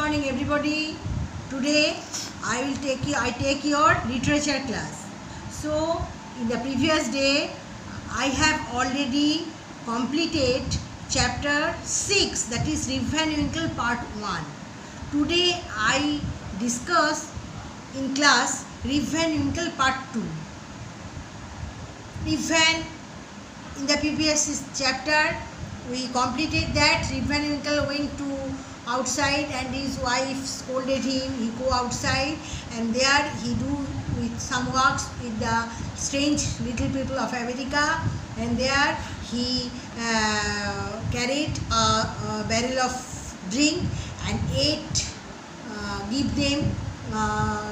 morning everybody. Today I take your literature class. So in the previous day I have already completed chapter 6, that is Rip Van Winkle part 1. Today I discuss in class Rip Van Winkle part 2. Rip Van, in the previous chapter we completed that Rip Van Winkle went to outside and his wife scolded him. He go outside and there he do with some works with the strange little people of America, and there he carried a barrel of drink and give them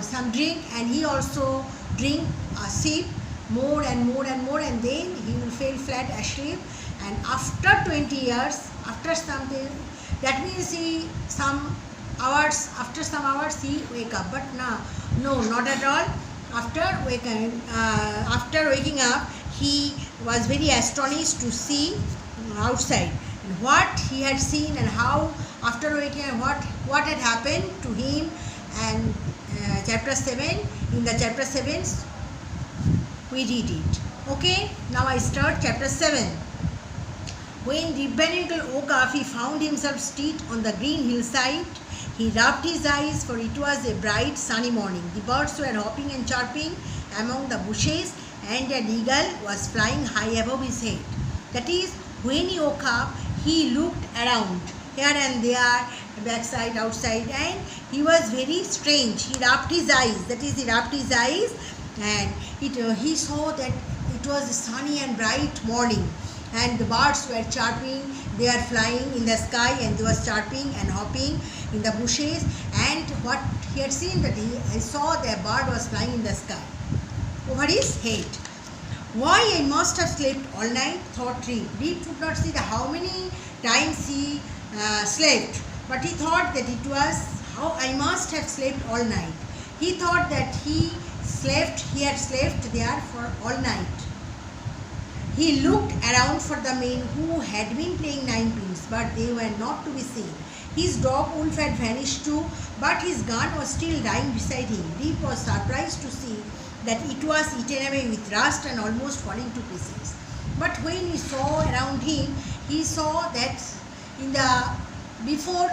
some drink, and he also drink a sip more and more and more, and then he will fall flat asleep. And after 20 years, after something, that means after some hours he wake up. But no, not at all. After waking up, he was very astonished to see outside and what he had seen and how after waking up what had happened to him. And chapter 7, in the chapter 7 we read it. Okay, now I start chapter 7. When Rip Van Winkle woke up, he found himself seated on the green hillside. He rubbed his eyes, for it was a bright sunny morning. The birds were hopping and chirping among the bushes, and an eagle was flying high above his head. That is, when he woke up, he looked around here and there, backside, outside, and he was very strange. He rubbed his eyes, and he saw that it was a sunny and bright morning. And the birds were chirping, they are flying in the sky, and they was chirping and hopping in the bushes. And what he had seen, that he saw the bird was flying in the sky over his head. Why, I must have slept all night, thought Rip. Rip could not see how many times he slept, but he thought that it was how I must have slept all night. He thought that he had slept there for all night. He looked around for the men who had been playing ninepins, but they were not to be seen. His dog Wolf had vanished too, but his gun was still lying beside him. Rip was surprised to see that it was eaten away with rust and almost falling to pieces. But when he saw around him, he saw that before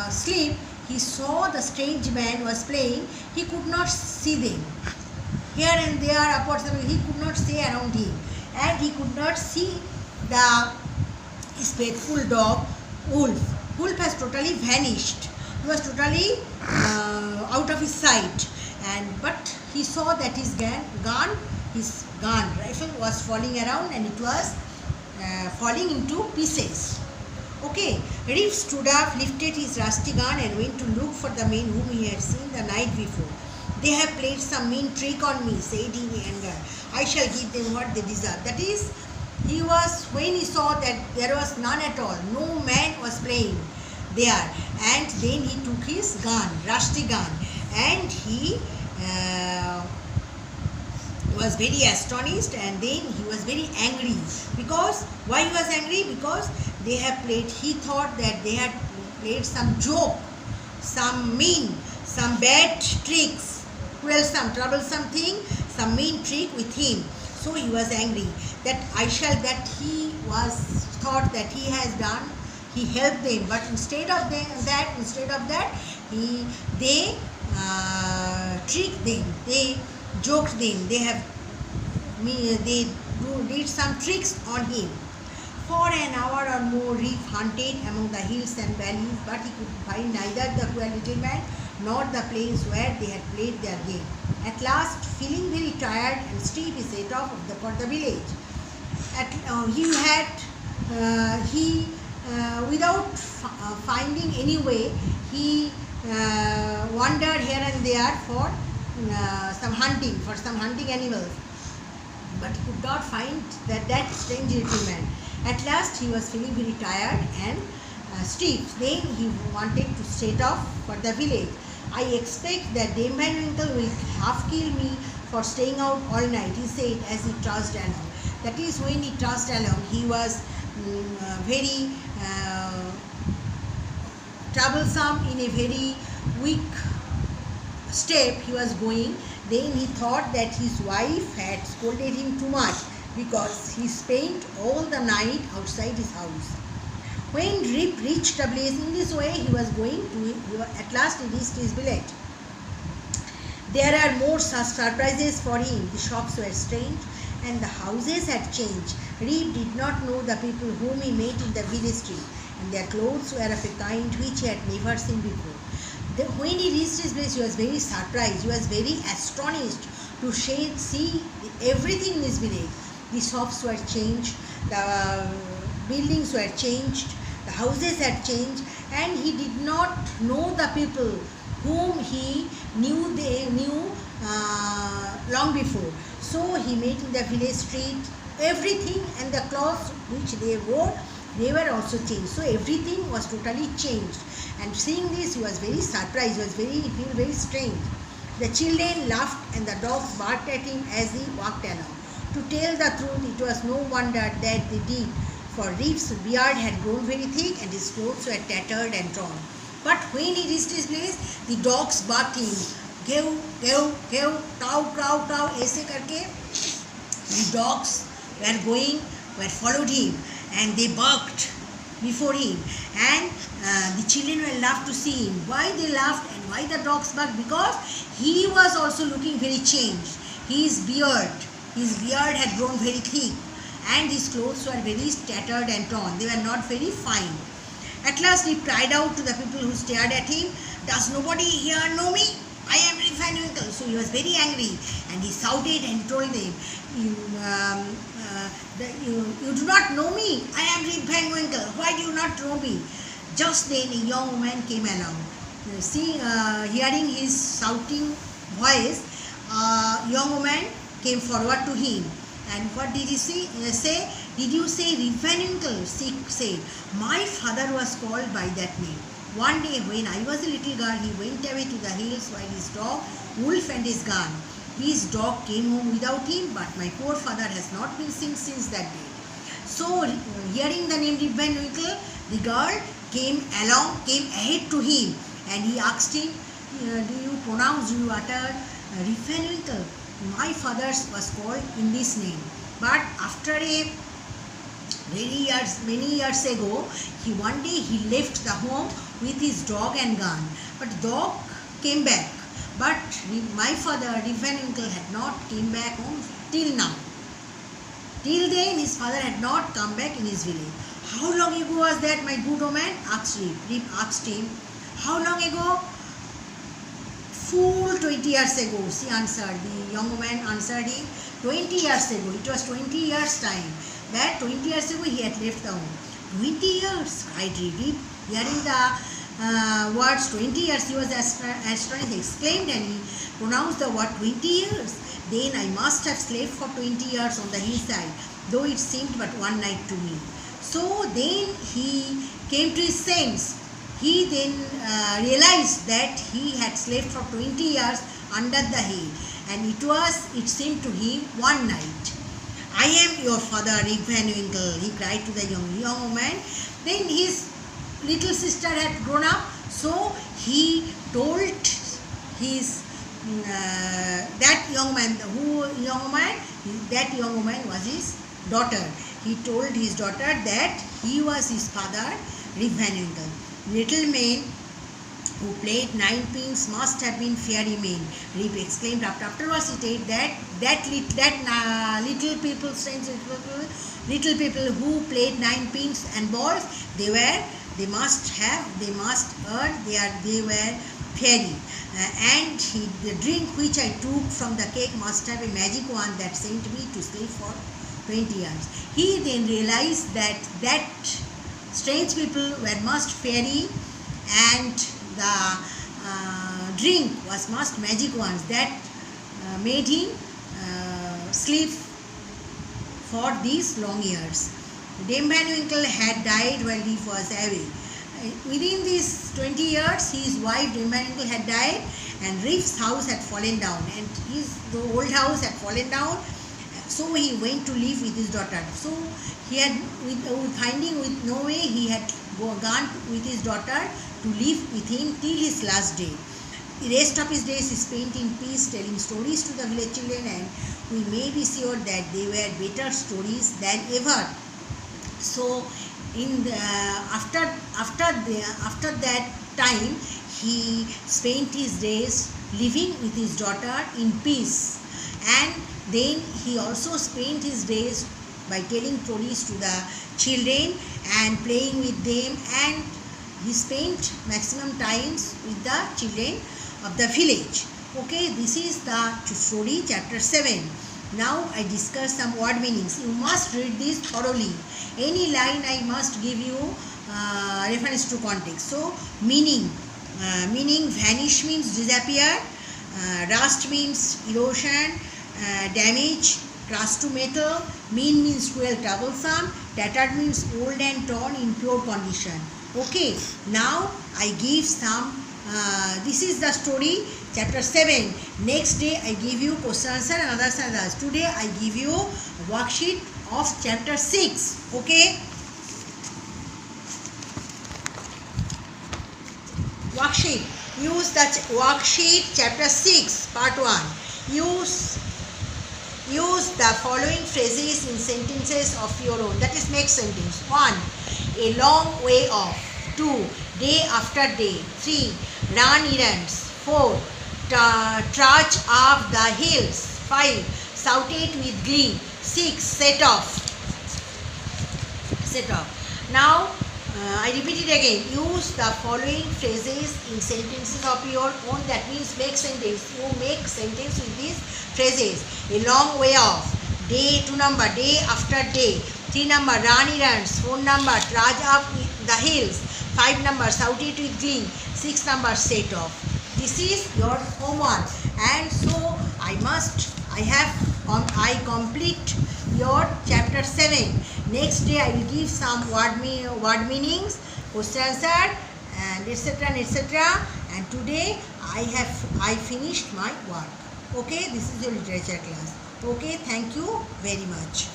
sleep, he saw the strange man was playing. He could not see them. Here and there, upwards, he could not see around him. And he could not see his faithful dog, Wolf. Wolf has totally vanished. He was totally out of his sight. But he saw that his gun rifle was falling around, and it was falling into pieces. Okay, Rip stood up, lifted his rusty gun, and went to look for the men whom he had seen the night before. They have played some mean trick on me, said he in anger. I shall give them what they deserve. That is, when he saw that there was none at all, no man was playing there, and then he took his gun, rusty gun, and he was very astonished, and then he was very angry. Because, why he was angry? Because they have played, he thought that they had played some joke, some mean, some bad tricks, some troublesome thing, some mean trick with him. So he was angry that he thought that he has done, he helped them, but instead of that, they tricked them, they joked them, they did some tricks on him. For an hour or more, Rip hunted among the hills and valleys, but he could find neither the poor little man nor the place where they had played their game. At last, feeling very tired and stiff, he set off for the village. Without finding any way, he wandered here and there for some hunting animals, but he could not find that strange little man. At last, he was feeling very tired and stiff. Then he wanted to set off for the village. I expect that Dame Van Winkle will half kill me for staying out all night, he said as he trudged along. That is, when he trudged along, he was very troublesome, in a very weak step he was going. Then he thought that his wife had scolded him too much because he spent all the night outside his house. When Rip reached the place in this way, he was going to, at last he reached his village. There are more surprises for him. The shops were strange and the houses had changed. Rip did not know the people whom he met in the village street, and their clothes were of a kind which he had never seen before. When he reached his place, he was very surprised. He was very astonished to see everything in his village. The shops were changed, the buildings were changed, the houses had changed, and he did not know the people whom he knew long before. So he met in the village street. Everything and the clothes which they wore, they were also changed. So everything was totally changed. And seeing this, he was very surprised. He felt very strange. The children laughed and the dogs barked at him as he walked along. To tell the truth, it was no wonder that they did, for Rip's beard had grown very thick and his clothes were tattered and torn. But when he reached his place, the dogs barked him. Gew, gew, gew, cow, cow, cow, ऐसे करके the dogs were followed him, and they barked before him, and the children were laughed to see him. Why they laughed and why the dogs barked? Because he was also looking very changed. His beard had grown very thick, and his clothes were very tattered and torn. They were not very fine. At last he cried out to the people who stared at him, "Does nobody here know me? I am Rip Van Winkle." So he was very angry, and he shouted and told them, you do not know me. I am Rip Van Winkle. Why do you not know me? Just then a young woman came along. Hearing his shouting voice, a young woman came forward to him. And what did he say? "Did you say Rip Van Winkle?" She said. "My father was called by that name. One day when I was a little girl, he went away to the hills while his dog, Wolf, and his gun. His dog came home without him, but my poor father has not been seen since that day." So, hearing the name Rip Van Winkle, the girl came ahead to him, and he asked him, do you utter Rip Van Winkle? My father was called in this name. But after many years ago, one day he left the home with his dog and gun. But the dog came back. But my father, Rip Van Winkle, had not came back home till now. Till then, his father had not come back in his village. "How long ago was that, my good woman?" asked Rip. Rip asked him, "How long ago?" "Full 20 years ago," she answered. The young woman answered him, 20 years ago. It was 20 years time. That 20 years ago he had left the home. 20 years, cried Rip. Hearing the words 20 years, he was astonished. He exclaimed, and he pronounced the word 20 years. "Then I must have slept for 20 years on the hillside, though it seemed but one night to me." So then he came to his sense. He then realized that he had slept for 20 years under the hill, and it seemed to him one night. "I am your father, Rip Van Winkle," he cried to the young woman. Then his little sister had grown up, so he told his that young woman was his daughter. He told his daughter that he was his father, Rip Van Winkle. "Little men who played ninepins must have been fairy men," Rip exclaimed. Afterwards he said that little people who played ninepins and balls, they were fairy. The drink which I took from the cake must have a magic wand that sent me to sleep for 20 years. He then realized that strange people were must fairy, and the drink was must magic wands that made him sleep for these long years. Dame Van Winkle had died while he was away. Within these 20 years, his wife Dame Van Winkle had died, and Rip's house had fallen down, and the old house had fallen down. So he went to live with his daughter. So he had, finding with no way, he had gone with his daughter to live with him till his last day. The rest of his days he spent in peace, telling stories to the village children, and we may be sure that they were better stories than ever. So, after that time, he spent his days living with his daughter in peace, and then he also spent his days by telling stories to the children and playing with them, and he spent maximum times with the children of the village. Okay, this is the story chapter 7. Now I discuss some word meanings. You must read this thoroughly. Any line I must give you reference to context. So meaning vanish means disappear, rust means erosion, damage, cast to metal, mean means cruel, troublesome, tattered means old and torn in poor condition. Okay, now I give some. This is the story chapter 7. Next day I give you question answer and others. Today I give you worksheet of chapter 6. Okay, worksheet. Use the worksheet chapter 6 part 1. Use the following phrases in sentences of your own. That is, make sentence. 1. A long way off. 2. Day after day. 3. Run errands. 4. Trudge up the hills. 5. Shouted with glee. 6. Set off. Now I repeat it again. Use the following phrases in sentences of your own. That means make sentence. You make sentence with these phrases. A long way off. Day, 2 number, day after day. 3 number, run errands. 4 number, trudge up the hills. 5 number, shout it with glee. 6 number, set off. This is your homework, and so I complete your chapter 7. Next day I will give some word meanings, question answer, and etc. And today I finished my work. Okay, this is your literature class. Okay, thank you very much.